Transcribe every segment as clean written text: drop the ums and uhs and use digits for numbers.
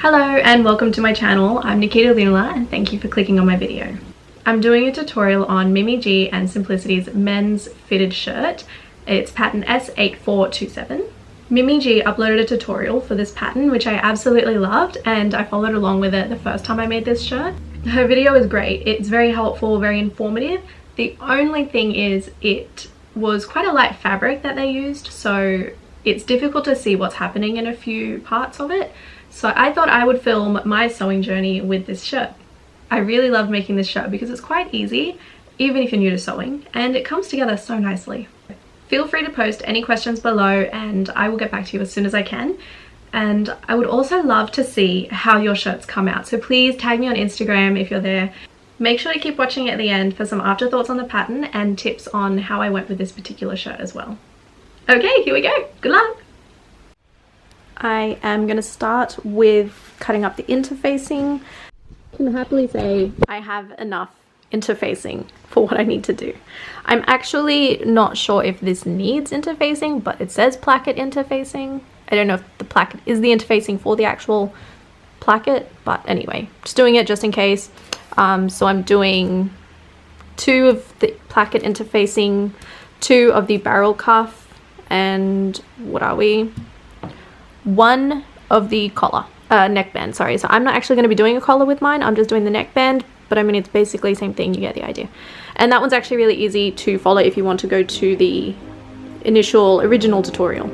Hello and welcome to my channel. I'm Nikita Lunala and thank you for clicking on my video. I'm doing a tutorial on Mimi G and Simplicity's men's fitted shirt. It's pattern S8427. Mimi G uploaded a tutorial for this pattern which I absolutely loved and I followed along with it the first time I made this shirt. Her video is great. It's very helpful, very informative. The only thing is it was quite a light fabric that they used, so it's difficult to see what's happening in a few parts of it. So I thought I would film my sewing journey with this shirt. I really loved making this shirt because it's quite easy, even if you're new to sewing, and it comes together so nicely. Feel free to post any questions below and I will get back to you as soon as I can. And I would also love to see how your shirts come out. So please tag me on Instagram if you're there. Make sure to keep watching at the end for some afterthoughts on the pattern and tips on how I went with this particular shirt as well. Okay, here we go. Good luck. I am going to start with cutting up the interfacing. I can happily say I have enough interfacing for what I need to do. I'm actually not sure if this needs interfacing, but it says placket interfacing. I don't know if the placket is the interfacing for the actual placket, but anyway, just doing it just in case. So I'm doing 2 of the placket interfacing, 2 of the barrel cuff, and what are we? 1 of the collar, neckband, sorry. So I'm not actually going to be doing a collar with mine, I'm just doing the neckband, but I mean it's basically the same thing, you get the idea. And that one's actually really easy to follow if you want to go to the original tutorial.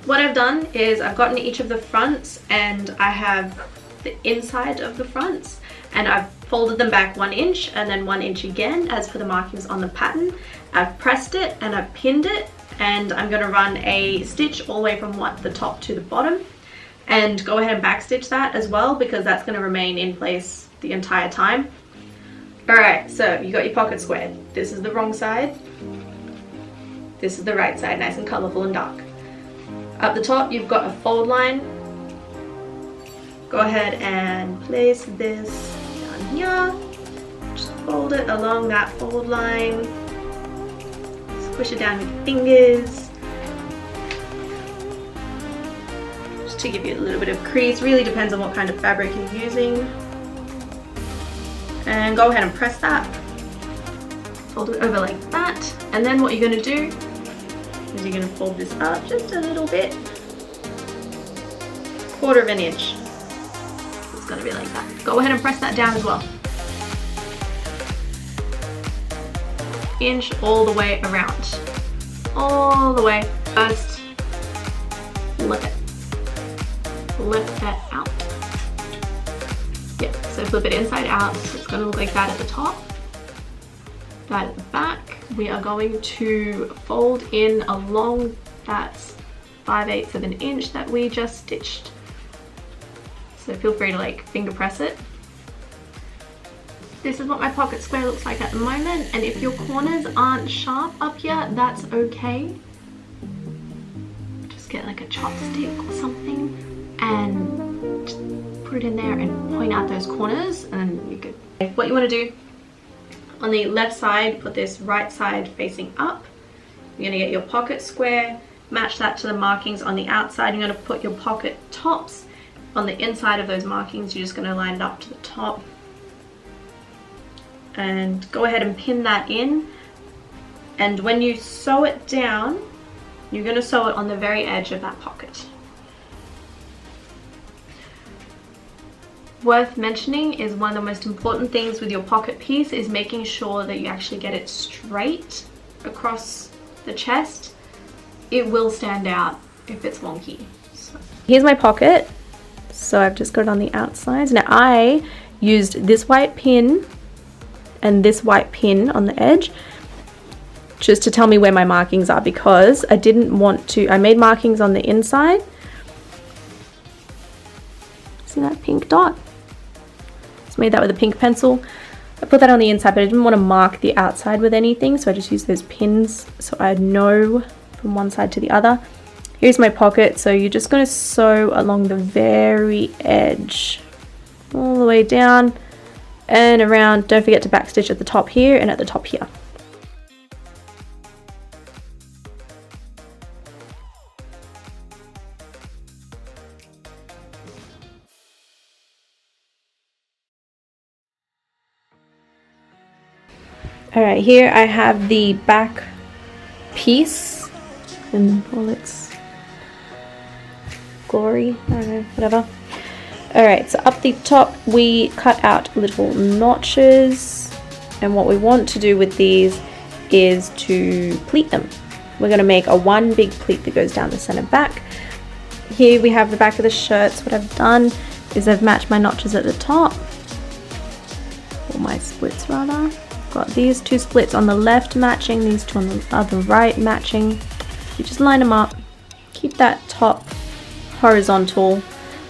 What I've done is I've gotten each of the fronts and I have the inside of the fronts and I've folded them back 1 inch and then 1 inch again as per the markings on the pattern. I've pressed it and I've pinned it and I'm going to run a stitch all the way from the top to the bottom and go ahead and backstitch that as well because that's going to remain in place the entire time. Alright, so you got your pocket squared. This is the wrong side. This is the right side, nice and colourful and dark. Up the top you've got a fold line. Go ahead and place this down here. Just fold it along that fold line. Squish it down with your fingers. just to give you a little bit of crease. Really depends on what kind of fabric you're using. And go ahead and press that. Fold it over like that. And then what you're going to do is you're going to fold this up just a little bit. 1/4 of an inch. It's going to be like that. Go ahead and press that down as well. Inch all the way around. All the way. First, flip it. Flip that out. Yeah, so flip it inside out. So it's going to look like that at the top. That at the back. We are going to fold in along that 5/8 of an inch that we just stitched. So feel free to like finger press it. This is what my pocket square looks like at the moment, and if your corners aren't sharp up here, that's okay. Just get like a chopstick or something and just put it in there and point out those corners, and then you're good. What you want to do on the left side, put this right side facing up. You're going to get your pocket square, match that to the markings on the outside. You're going to put your pocket tops on the inside of those markings. You're just going to line it up to the top. And go ahead and pin that in, and when you sew it down, you're going to sew it on the very edge of that pocket. Worth mentioning is one of the most important things with your pocket piece is making sure that you actually get it straight across the chest. It will stand out if it's wonky. So here's my pocket. So I've just got it on the outside. Now I used this white pin and this white pin on the edge just to tell me where my markings are, because I didn't want to, I made markings on the inside. See that pink dot? Just made that with a pink pencil. I put that on the inside, but I didn't want to mark the outside with anything, so I just used those pins so I know from one side to the other. Here's my pocket, so you're just going to sew along the very edge, all the way down and around. Don't forget to backstitch at the top here and at the top here. Alright, here I have the back piece in all its glory, I don't know, whatever. Alright, so up the top we cut out little notches, and what we want to do with these is to pleat them. We're going to make a one big pleat that goes down the center back. Here we have the back of the shirt. So what I've done is I've matched my notches at the top, or my splits rather. Got these two splits on the left matching, these two on the other right matching. You just line them up, keep that top horizontal,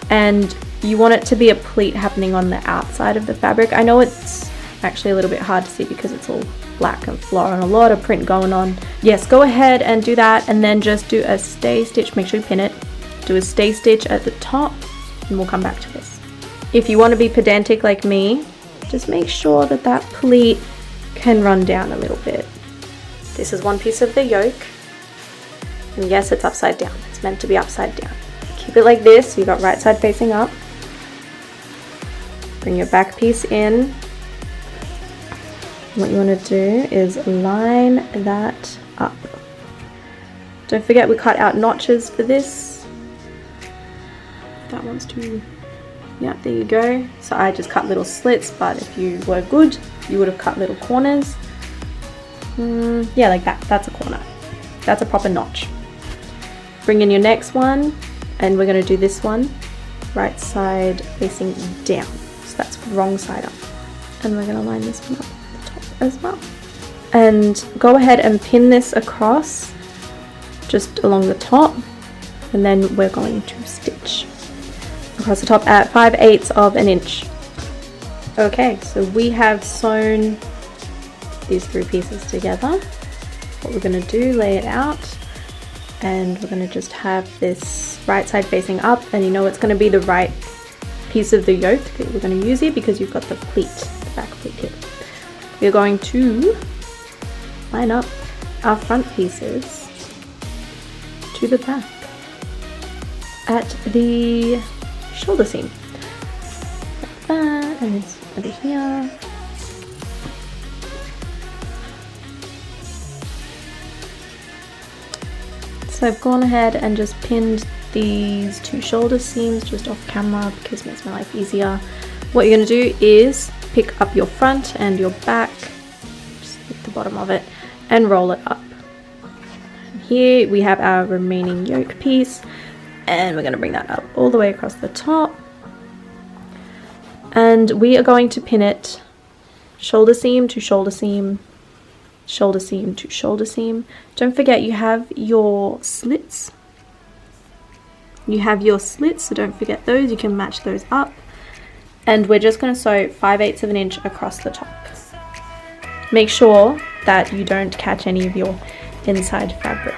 and you want it to be a pleat happening on the outside of the fabric. I know it's actually a little bit hard to see because it's all black and floral and a lot of print going on. Yes, go ahead and do that, and then just do a stay stitch. Make sure you pin it. Do a stay stitch at the top, and we'll come back to this. If you want to be pedantic like me, just make sure that that pleat can run down a little bit. This is one piece of the yoke, and yes, it's upside down. It's meant to be upside down. Keep it like this, so you got right side facing up. Bring your back piece in. What you want to do is line that up. Don't forget we cut out notches for this. That one's too, yeah, there you go. So I just cut little slits, but if you were good, you would have cut little corners. Yeah, like that. That's a corner. That's a proper notch. Bring in your next one, and we're going to do this one right side facing down. So that's wrong side up. And we're going to line this one up at the top as well. And go ahead and pin this across just along the top, and then we're going to stitch across the top at 5/8 of an inch. Okay, so we have sewn these three pieces together. What we're going to do, lay it out, and we're going to just have this right side facing up, and you know it's going to be the right piece of the yoke that we're going to use here because you've got the pleat, the back pleat here. We're going to line up our front pieces to the back. at the shoulder seam. Like that, and it's over here. So I've gone ahead and just pinned these 2 shoulder seams just off camera because it makes my life easier. What you're going to do is pick up your front and your back, just hit the bottom of it, and roll it up. And here we have our remaining yoke piece, and we're going to bring that up all the way across the top. And we are going to pin it shoulder seam to shoulder seam, shoulder seam to shoulder seam. Don't forget you have your slits. You have your slits, so don't forget those. You can match those up. And we're just going to sew 5/8 of an inch across the top. Make sure that you don't catch any of your inside fabric.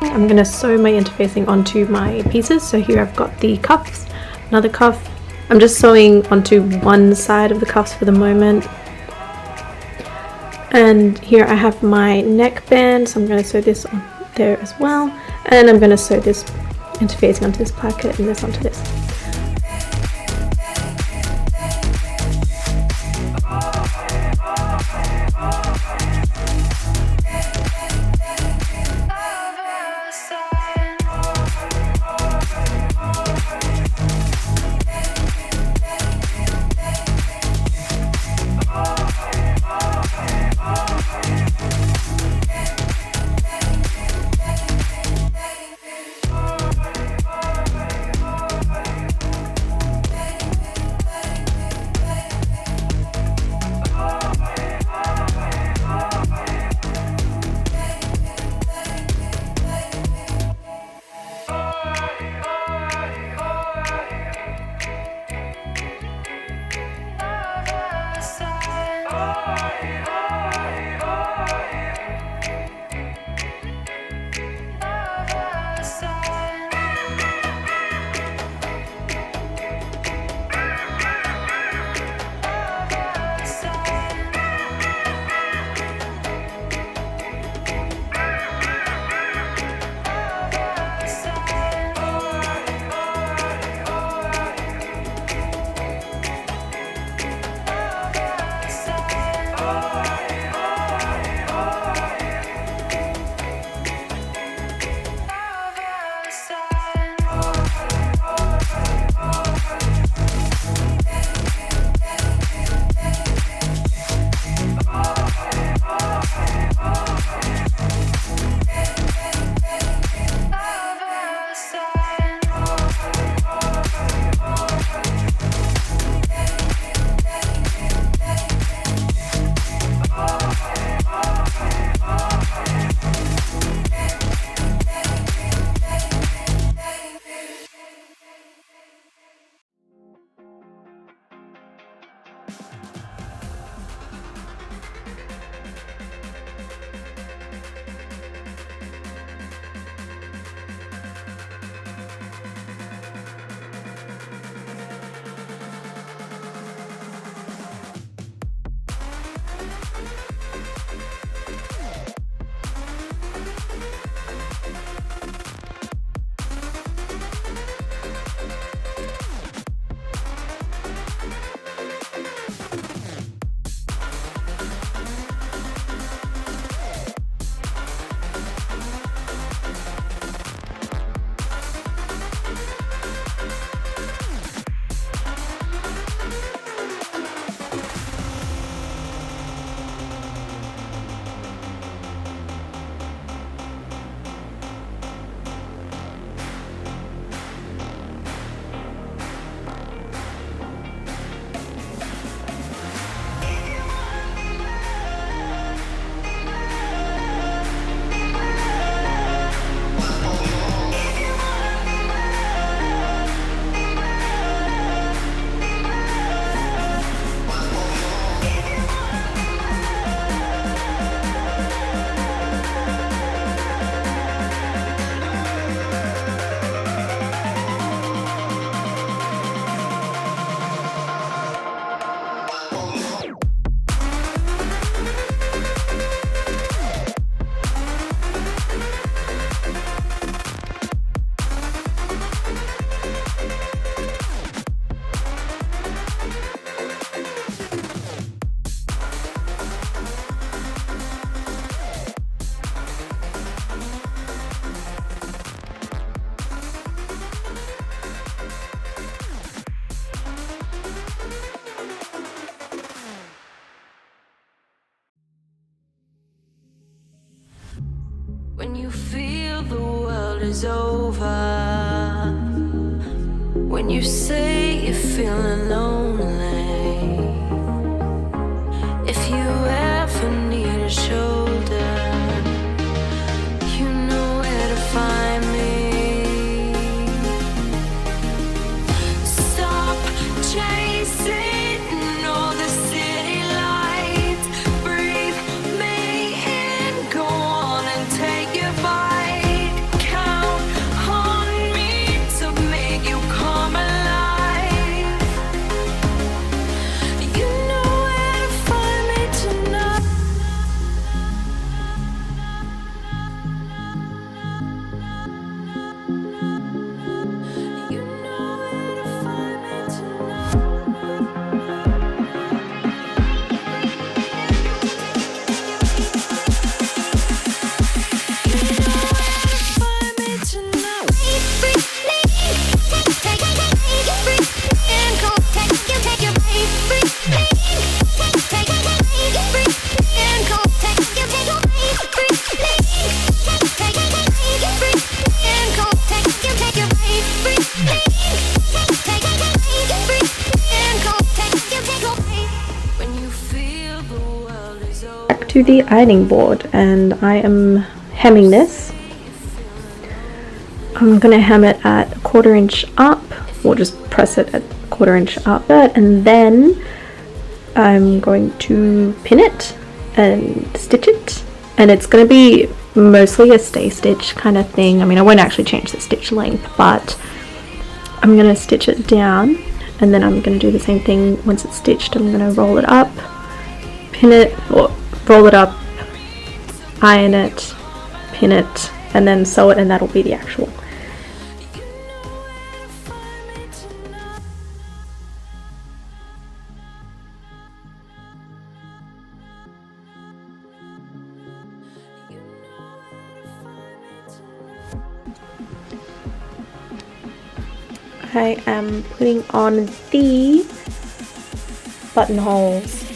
I'm going to sew my interfacing onto my pieces. So here I've got the cuffs, another cuff. I'm just sewing onto one side of the cuffs for the moment. And here I have my neckband, so I'm going to sew this on there as well. And I'm going to sew this interfacing onto this placket and this onto this. When you feel the world is over, when you say you're feeling lonely, if you ever need a shoulder, you know where to find me. Stop chasing all the city lights, breathe me in, go on and take your bite, count on me to make you come alive. You know where to find me tonight. You know where to find me tonight. To the ironing board, and I am hemming this. I'm gonna hem it at 1/4 inch up, or just press it at 1/4 inch up, and then I'm going to pin it and stitch it, and it's gonna be mostly a stay stitch kind of thing. I mean, I won't actually change the stitch length, but I'm gonna stitch it down, and then I'm gonna do the same thing once it's stitched. I'm gonna roll it up, pin it, or roll it up, iron it, pin it, and then sew it, and that'll be the actual. I am putting on the buttonholes.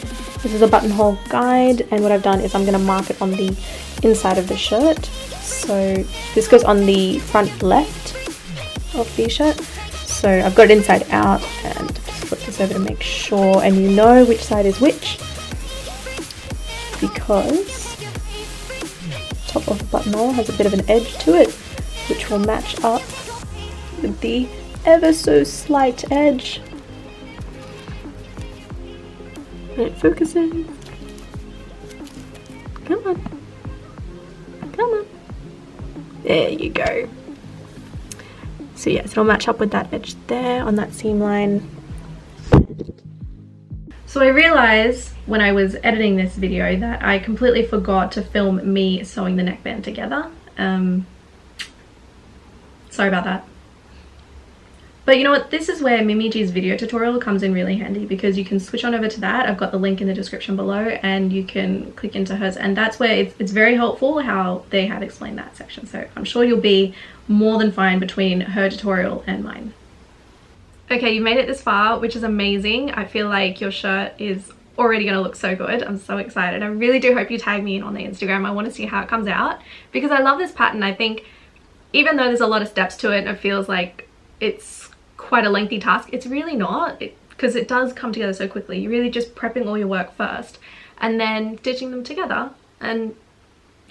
This is a buttonhole guide, and what I've done is I'm going to mark it on the inside of the shirt. So this goes on the front left of the shirt. So I've got it inside out, and just flip this over to make sure, and you know which side is which, because the top of the buttonhole has a bit of an edge to it, which will match up with the ever so slight edge. And it focuses. Come on. Come on. There you go. So yes, it'll match up with that edge there on that seam line. So I realized when I was editing this video that I completely forgot to film me sewing the neckband together. Sorry about that. But you know what, this is where Mimi G's video tutorial comes in really handy, because you can switch on over to that. I've got the link in the description below, and you can click into hers, and that's where it's very helpful how they have explained that section. So I'm sure you'll be more than fine between her tutorial and mine. Okay, you made it this far, which is amazing. I feel like your shirt is already gonna look so good. I'm so excited. I really do hope you tag me in on the Instagram. I want to see how it comes out, because I love this pattern. I think even though there's a lot of steps to it and it feels like it's quite a lengthy task, it's really not, because it does come together so quickly. You're really just prepping all your work first and then stitching them together, and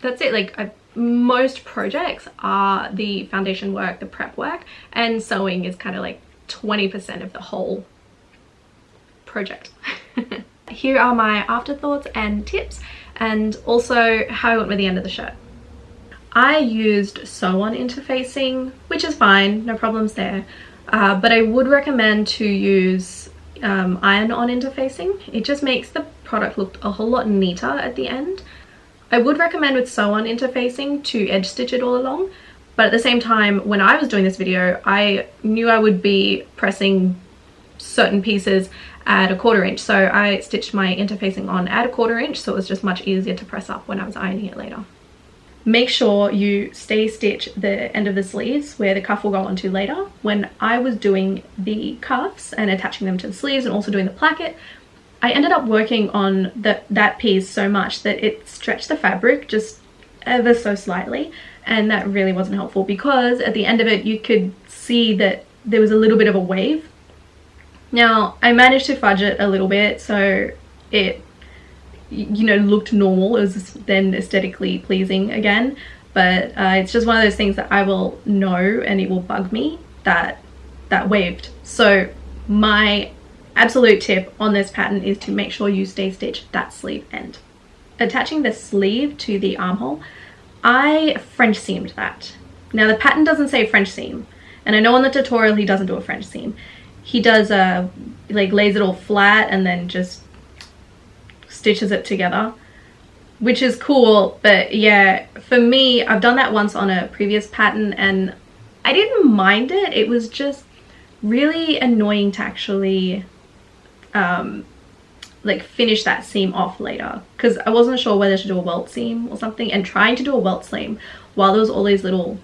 that's it. Like most projects are the foundation work, the prep work, and sewing is kind of like 20% of the whole project. Here are my afterthoughts and tips, and also how I went with the end of the shirt. I used sew-on interfacing, which is fine, no problems there. But I would recommend to use iron-on interfacing. It just makes the product look a whole lot neater at the end. I would recommend with sew-on interfacing to edge stitch it all along, but at the same time, when I was doing this video, I knew I would be pressing certain pieces at 1/4 inch, so I stitched my interfacing on at 1/4 inch, so it was just much easier to press up when I was ironing it later. Make sure you stay stitch the end of the sleeves where the cuff will go onto later. When I was doing the cuffs and attaching them to the sleeves and also doing the placket, I ended up working on that piece so much that it stretched the fabric just ever so slightly, and that really wasn't helpful because at the end of it you could see that there was a little bit of a wave. Now I managed to fudge it a little bit so it, you know, looked normal. It was then aesthetically pleasing again, but it's just one of those things that I will know and it will bug me that that waved. So my absolute tip on this pattern is to make sure you stay stitch that sleeve end. Attaching the sleeve to the armhole, I French seamed that. Now the pattern doesn't say French seam, and I know on the tutorial he doesn't do a French seam. He does like lays it all flat and then just stitches it together, which is cool. But yeah, for me, I've done that once on a previous pattern and I didn't mind it. It was just really annoying to actually like finish that seam off later, because I wasn't sure whether to do a welt seam or something, and trying to do a welt seam while there was all these little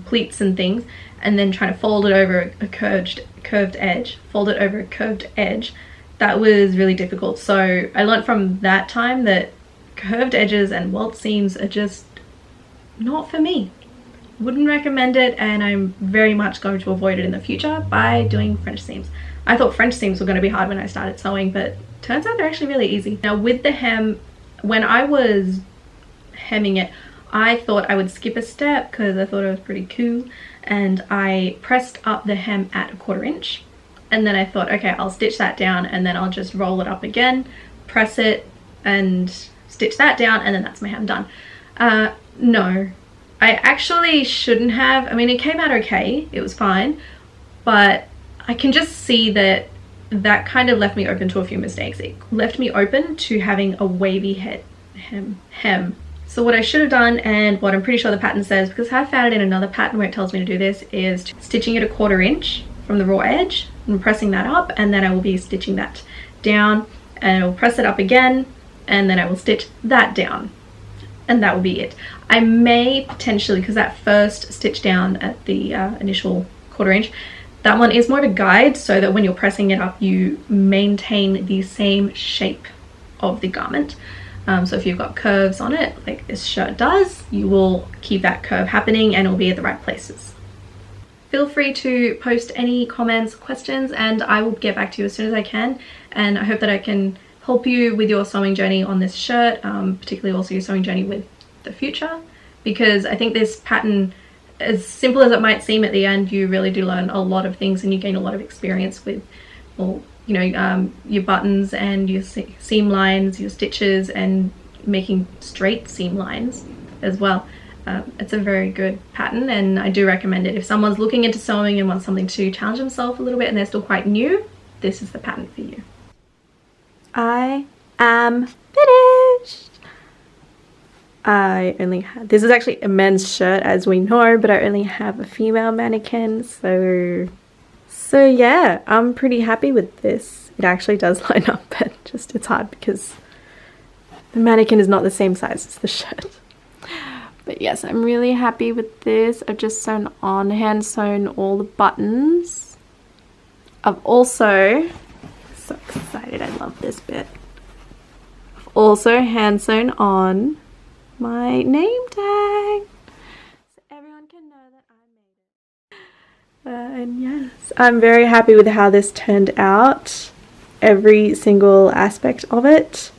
pleats and things, and then trying to fold it over a curved edge, that was really difficult. So I learned from that time that curved edges and welt seams are just not for me. Wouldn't recommend it, and I'm very much going to avoid it in the future by doing French seams. I thought French seams were going to be hard when I started sewing, but turns out they're actually really easy. Now with the hem, when I was hemming it, I thought I would skip a step because I thought it was pretty cool, and I pressed up the hem at 1/4 inch, and then I thought, okay, I'll stitch that down and then I'll just roll it up again, press it and stitch that down, and then that's my hem done. No, I actually shouldn't have. I mean, it came out okay, it was fine, but I can just see that that kind of left me open to a few mistakes. It left me open to having a wavy hem. So what I should have done, and what I'm pretty sure the pattern says, because I found it in another pattern where it tells me to do this, is stitching it 1/4 inch from the raw edge and pressing that up, and then I will be stitching that down, and I will press it up again, and then I will stitch that down, and that will be it. I may potentially, because that first stitch down at the initial 1/4 inch, that one is more of a guide, so that when you're pressing it up you maintain the same shape of the garment. So if you've got curves on it like this shirt does, you will keep that curve happening and it'll be at the right places. Feel free to post any comments, questions, and I will get back to you as soon as I can. And I hope that I can help you with your sewing journey on this shirt, particularly also your sewing journey with the future, because I think this pattern, as simple as it might seem at the end, you really do learn a lot of things and you gain a lot of experience with, well, you know, your buttons and your seam lines, your stitches, and making straight seam lines as well. It's a very good pattern, and I do recommend it. If someone's looking into sewing and wants something to challenge themselves a little bit and they're still quite new, this is the pattern for you. I am finished. I only have, this is actually a men's shirt as we know, but I only have a female mannequin, so yeah, I'm pretty happy with this. It actually does line up, but just it's hard because the mannequin is not the same size as the shirt. But yes, I'm really happy with this. I've just hand sewn all the buttons. I've also, so excited, I love this bit. I've also hand sewn on my name tag, so everyone can know that I made it. And yes, I'm very happy with how this turned out. Every single aspect of it.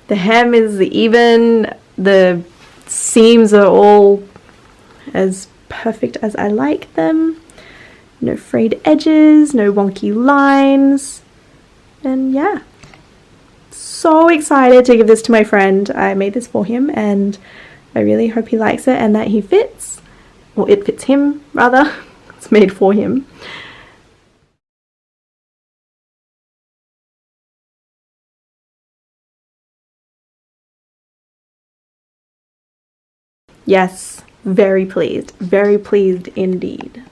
The hem is even, the seams are all as perfect as I like them. No frayed edges, no wonky lines, and yeah. So excited to give this to my friend. I made this for him and I really hope he likes it and that he fits, or it fits him rather. It's made for him. Yes, very pleased indeed.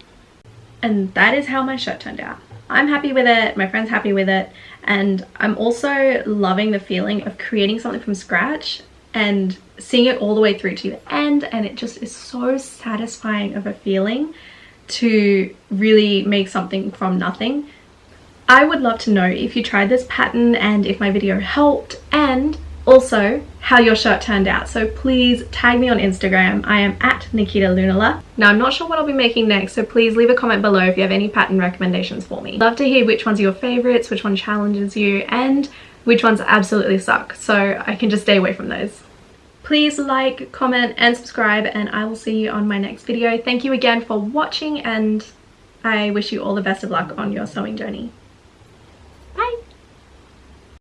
And that is how my shirt turned out. I'm happy with it, my friend's happy with it, and I'm also loving the feeling of creating something from scratch and seeing it all the way through to the end, and it just is so satisfying of a feeling to really make something from nothing. I would love to know if you tried this pattern and if my video helped, and also how your shirt turned out. So please tag me on Instagram. I am at Nikita Lunala. Now I'm not sure what I'll be making next, so please leave a comment below if you have any pattern recommendations for me. Love to hear which ones are your favorites, which one challenges you, and which ones absolutely suck, so I can just stay away from those. Please like, comment, and subscribe, and I will see you on my next video. Thank you again for watching, and I wish you all the best of luck on your sewing journey.